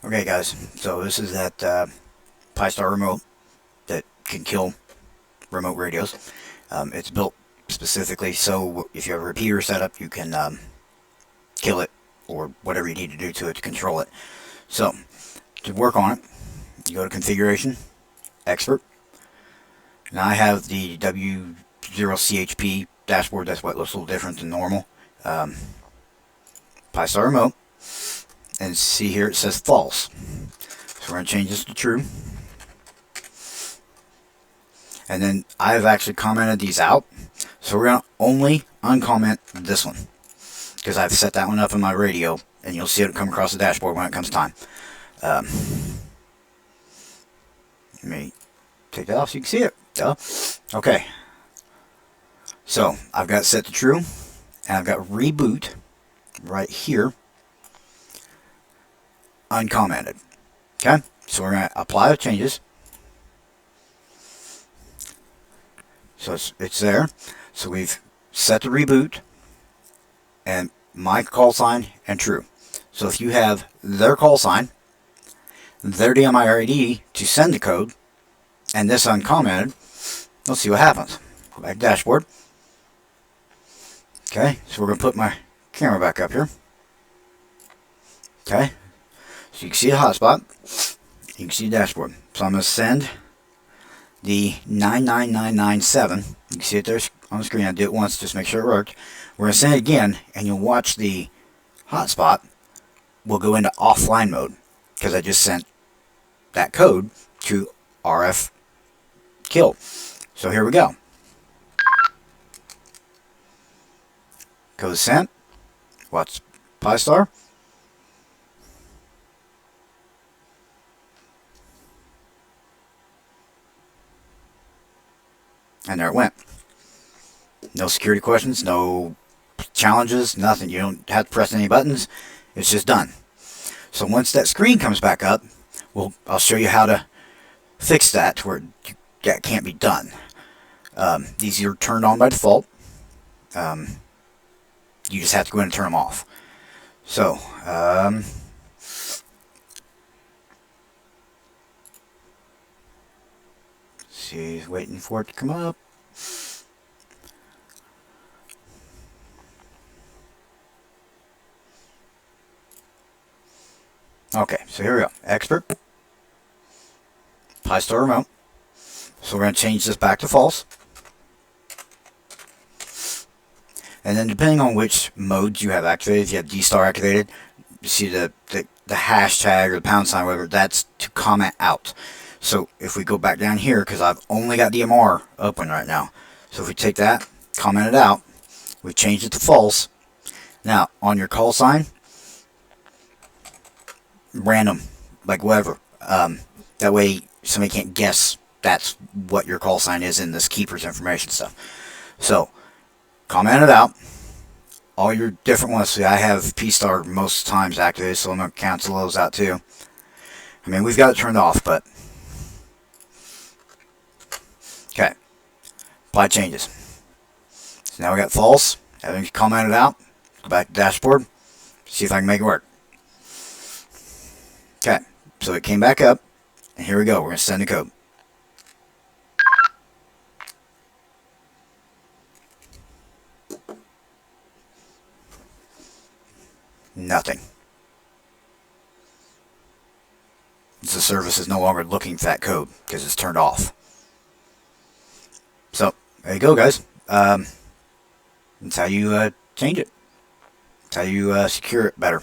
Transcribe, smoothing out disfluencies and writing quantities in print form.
Okay guys, so this is that Pistar remote that can kill remote radios. It's built specifically so if you have a repeater setup you can kill it or whatever you need to do to it to control it. So to work on it, you go to configuration, expert. Now I have the W0CHP dashboard. That's what looks a little different than normal. Pistar remote, and see here it says false. So we're going to change this to true. And then I've actually commented these out. So we're going to only uncomment this one, because I've set that one up in my radio, and you'll see it come across the dashboard when it comes time. Let me take that off so you can see it. Duh. Okay. So I've got it set to true, and I've got reboot right here uncommented. Okay, so we're going to apply the changes. So it's there. So we've set the reboot and my call sign and true. So if you have their call sign, their DMI ID to send the code, and this uncommented, let's see what happens. Go back to dashboard. Okay, so we're going to put my camera back up here. Okay, so you can see the hotspot. You can see the dashboard. So I'm going to send the 99997. You can see it there on the screen. I did it once just to make sure it worked. We're going to send it again, and you'll watch the hotspot will go into offline mode because I just sent that code to RF kill. So here we go. Code sent. Watch Pistar. And there it went. No security questions, no challenges, nothing. You don't have to press any buttons. It's just done. So once that screen comes back up, I'll show you how to fix that to where that can't be done. These are turned on by default. You just have to go in and turn them off. So, see, waiting for it to come up. Okay, so here we go. Expert. Pistar remote. So we're going to change this back to false. And then depending on which modes you have activated, if you have D-Star activated, you see the hashtag or the pound sign, whatever, that's to comment out. So if we go back down here, because I've only got DMR open right now. So if we take that, comment it out, we change it to false. Now, on your call sign, random, like whatever. That way somebody can't guess that's what your call sign is in this keeper's information stuff. So, comment it out. All your different ones. See, I have Pistar most times activated, so I'm going to cancel those out too. I mean, we've got it turned off, but... Okay. Apply changes. So now we got false. Everything's commented out. Go back to dashboard. See if I can make it work. Okay. So it came back up. And here we go. We're going to send the code. Nothing. The service is no longer looking for that code because it's turned off. So, there you go, guys. That's how you change it. That's how you secure it better.